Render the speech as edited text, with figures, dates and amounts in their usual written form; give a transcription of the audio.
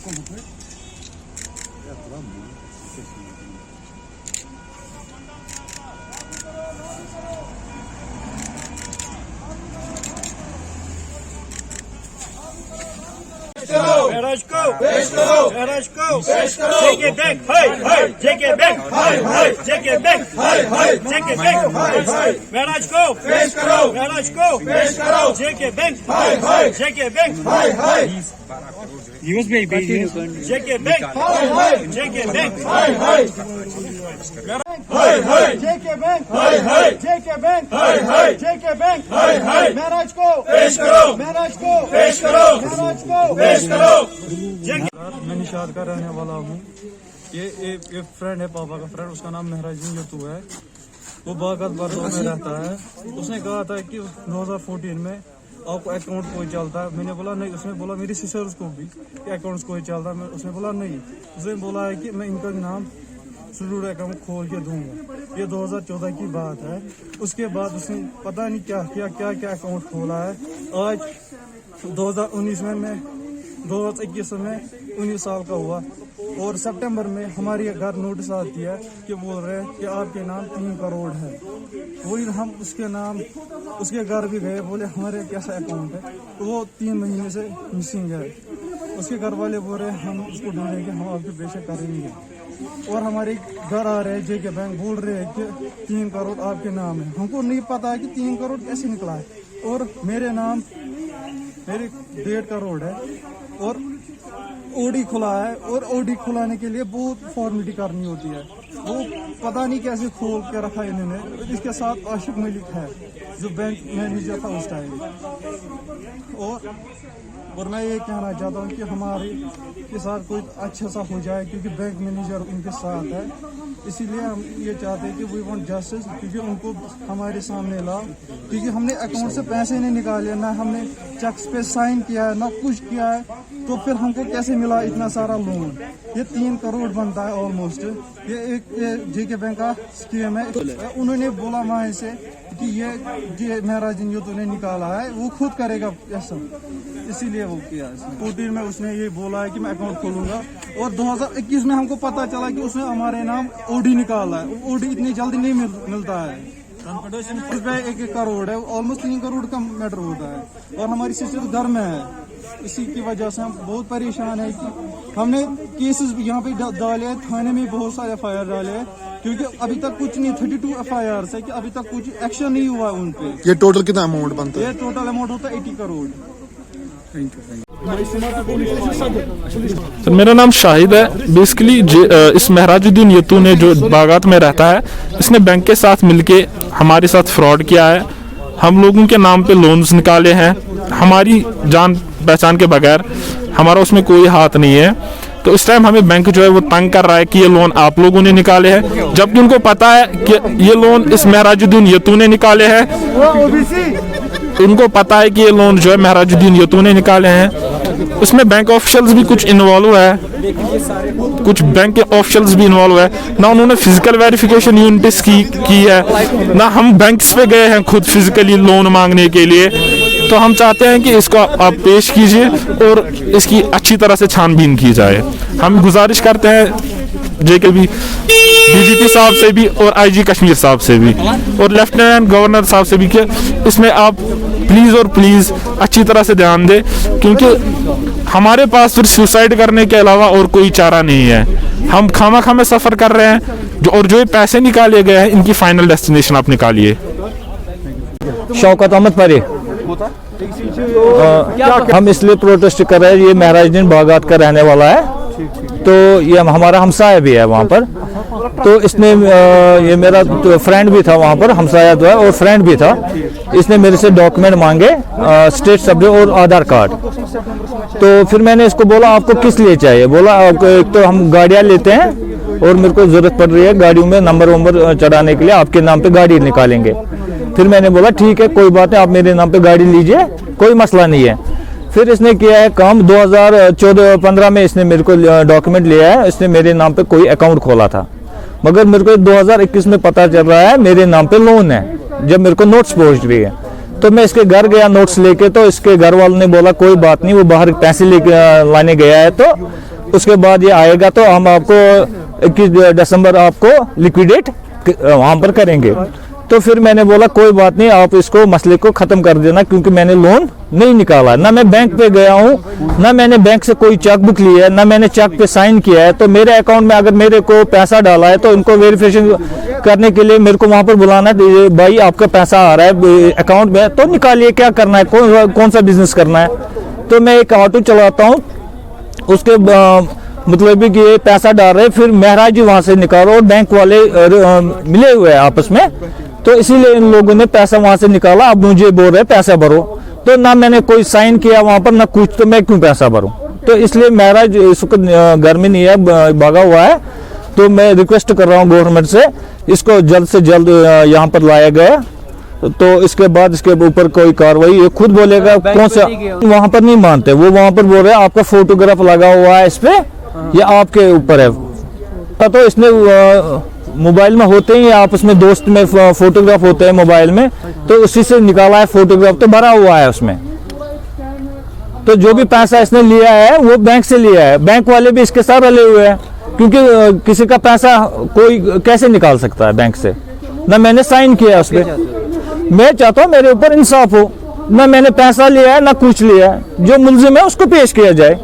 JK Bank, JK Bank, JK Bank, JK Bank, Maharaj ko पेश करो, JK Bank, JK Bank, JK Bank, JK Bank, JK Bank, JK Bank, Maharaj ko पेश करो, मैं निशाद का रहने वाला हूँ। ये एक फ्रेंड है, पापा का फ्रेंड, उसका नाम महराजुद्दीन यतू है। वो बागत बरदो में रहता है। उसने कहा था कि 2014 में आपको अकाउंट कोई चलता है। मैंने बोला नहीं। उसने बोला मेरी सिस्टर्स को भी अकाउंट कोई चलता है। उसने बोला नहीं। उसने बोला है कि मैं इनका नाम स्टूडेंट अकाउंट खोल के दूंगा। ये 2014 की बात है। उसके बाद उसने पता नहीं क्या अकाउंट खोला है। आज 2019 में 2021 में 19 साल का हुआ और सितंबर में हमारे घर नोटिस आती है कि बोल रहे हैं कि आपके नाम 3 करोड़ है। वही हम उसके घर भी गए, बोले हमारे कैसा अकाउंट है, तो वो 3 महीने से मिसिंग है। उसके घर वाले बोल रहे हैं हम उसको ढूंढेंगे, हम आपके पेशे करेंगे। और हमारे घर आ रहे हैं JK बैंक, बोल रहे हैं कि 3 करोड़ आपके नाम है। हमको नहीं पता है कि 3 करोड़ कैसे निकला है। और मेरे 1.5 करोड़ है और ओडी खुला है। और ओडी खुलाने के लिए बहुत फॉर्मेलिटी करनी होती है। वो पता नहीं कैसे खोल के रखा इन्होंने। इसके साथ आशिक मलिक है जो बैंक मैनेजर था उस टाइम। और मैं ये कहना चाहता हूँ कि हमारे के साथ कोई अच्छा सा हो जाए, क्योंकि बैंक मैनेजर उनके साथ है। इसीलिए हम ये चाहते हैं कि वी वांट जस्टिस, क्योंकि उनको हमारे सामने लाओ। क्योंकि हमने अकाउंट से पैसे नहीं निकाले, ना हमने चेक्स पे साइन किया है, ना कुछ किया है, तो फिर हमको कैसे मिला इतना सारा लोन? ये 3 करोड़ बनता है ऑलमोस्ट। ये JK बैंक का स्कीम है। उन्होंने बोला वहाँ से कि ये महराजुद्दीन यतू ने निकाला है, वो खुद करेगा ऐसा, इसीलिए वो किया। 14 में उसने ये बोला है कि मैं अकाउंट खोलूंगा। और 2021 में हमको पता चला कि उसने हमारे नाम ओडी निकाला है। ओडी इतनी जल्दी नहीं मिलता है। 1 करोड़ है, ऑलमोस्ट 3 करोड़ का मैटर होता है। और हमारी सिस्टर घर में है। इसी की वजह से हम बहुत परेशान है कि हमने केसेस यहाँ पे डाले हैं, थाने में बहुत सारे FIR डाले हैं, क्योंकि अभी तक कुछ नहीं। 32 FIR है कि अभी तक कुछ एक्शन नहीं हुआ उन पे। ये टोटल कितना अमाउंट बनता है? ये टोटल अमाउंट होता है 80 करोड़। सर मेरा नाम शाहिद है। बेसिकली इस महराजुद्दीन यतू ने जो बागात में रहता है, इसने बैंक के साथ मिलके हमारे साथ फ्रॉड किया है। हम लोगों के नाम पे लोन्स निकाले हैं हमारी जान पहचान के बगैर। हमारा उसमें कोई हाथ नहीं है। तो इस टाइम हमें बैंक जो है वो तंग कर रहा है कि ये लोन आप लोगों ने निकाले हैं, जबकि उनको पता है कि ये लोन इस महराजुद्दीन यतू ने निकाले हैं। उनको पता है कि ये लोन जो है महराजुद्दीन यतू ने निकाले हैं। उसमें बैंक ऑफिशियल्स भी कुछ इन्वॉल्व है, कुछ बैंक के ऑफिशियल्स भी इन्वॉल्व है। ना उन्होंने फिजिकल वेरिफिकेशन यूनिट्स की है, ना हम बैंक्स पे गए हैं खुद फिजिकली लोन मांगने के लिए। तो हम चाहते हैं कि इसको आप पेश कीजिए और इसकी अच्छी तरह से छानबीन की जाए। हम गुजारिश करते हैं JKB DGP साहब से भी और IG कश्मीर साहब से भी और लेफ्टिनेंट गवर्नर साहब से भी कि इसमें आप प्लीज़ अच्छी तरह से ध्यान दें, क्योंकि हमारे पास फिर सुसाइड करने के अलावा और कोई चारा नहीं है। हम खामा में सफ़र कर रहे हैं और जो ये पैसे निकाले गए हैं इनकी फाइनल डेस्टिनेशन आप निकालिए। शौकत अहमद परे। हम इसलिए प्रोटेस्ट कर रहे हैं, ये महराजुद्दीन बागात का रहने वाला है, तो ये हमारा हमसाया भी है वहाँ पर। तो इसने ये मेरा तो फ्रेंड भी था वहाँ पर, हमसाया तो है और फ्रेंड भी था। इसने मेरे से डॉक्यूमेंट मांगे, स्टेट सब्जेक्ट और आधार कार्ड। तो फिर मैंने इसको बोला आपको किस लिए चाहिए? बोला एक तो हम गाड़ियाँ लेते हैं और मेरे को ज़रूरत पड़ रही है गाड़ियों में नंबर चढ़ाने के लिए, आपके नाम पे गाड़ी निकालेंगे। फिर मैंने बोला ठीक है कोई बात नहीं, आप मेरे नाम पे गाड़ी लीजिए, कोई मसला नहीं है। फिर इसने किया है काम 2014-15 में इसने मेरे को डॉक्यूमेंट लिया है, इसने मेरे नाम पे कोई अकाउंट खोला था, मगर मेरे को 2021 में पता चल रहा है मेरे नाम पे लोन है, जब मेरे को नोट्स पहुंच रही है। तो मैं इसके घर गया नोट्स लेके, तो इसके घर वालों ने बोला कोई बात नहीं, वो बाहर पैसे लेके लाने गया है तो उसके बाद ये आएगा तो हम आपको 21 दिसंबर आपको लिक्विडेट वहां पर करेंगे। तो फिर मैंने बोला कोई बात नहीं, आप इसको मसले को ख़त्म कर देना, क्योंकि मैंने लोन नहीं निकाला, ना मैं बैंक पे गया हूँ, ना मैंने बैंक से कोई चेक बुक लिया है, ना मैंने चेक पे साइन किया है। तो मेरे अकाउंट में अगर मेरे को पैसा डाला है तो इनको वेरिफिकेशन करने के लिए मेरे को वहाँ पर बुलाना है, भाई आपका पैसा आ रहा है अकाउंट में तो निकालिए, क्या करना है, कौन सा बिजनेस करना है। तो मैं एक ऑटो चलाता हूँ, उसके मतलब कि ये पैसा डाल रहे, फिर महराज जी वहाँ से निकालो, और बैंक वाले मिले हुए हैं आपस में, तो इसीलिए इन लोगों ने पैसा वहां से निकाला। अब मुझे बोल रहे पैसा भरो, तो ना मैंने कोई साइन किया वहां पर, ना कुछ, तो मैं क्यों पैसा भरूं। तो इसलिए महराज इसको घर में नहीं है, भागा हुआ है। तो मैं रिक्वेस्ट कर रहा हूं गवर्नमेंट से, इसको जल्द से जल्द यहाँ पर लाया गया, तो इसके बाद इसके ऊपर कोई कार्रवाई, ये खुद बोलेगा कौन सा, वहां पर नहीं मानते वो, वहां पर बोल रहे आपका फोटोग्राफ लगा हुआ है इस पे, ये आपके ऊपर है। तो इसने मोबाइल में होते ही आपस में दोस्त में फोटोग्राफ होते हैं मोबाइल में, तो उसी से निकाला है फोटोग्राफ, तो भरा हुआ है उसमें। तो जो भी पैसा इसने लिया है वो बैंक से लिया है, बैंक वाले भी इसके साथ रले हुए हैं, क्योंकि किसी का पैसा कोई कैसे निकाल सकता है बैंक से, ना मैंने साइन किया उस पर। मैं चाहता हूँ मेरे ऊपर इंसाफ हो, ना मैंने पैसा लिया है ना कुछ लिया है, जो मुलजिम है उसको पेश किया जाए।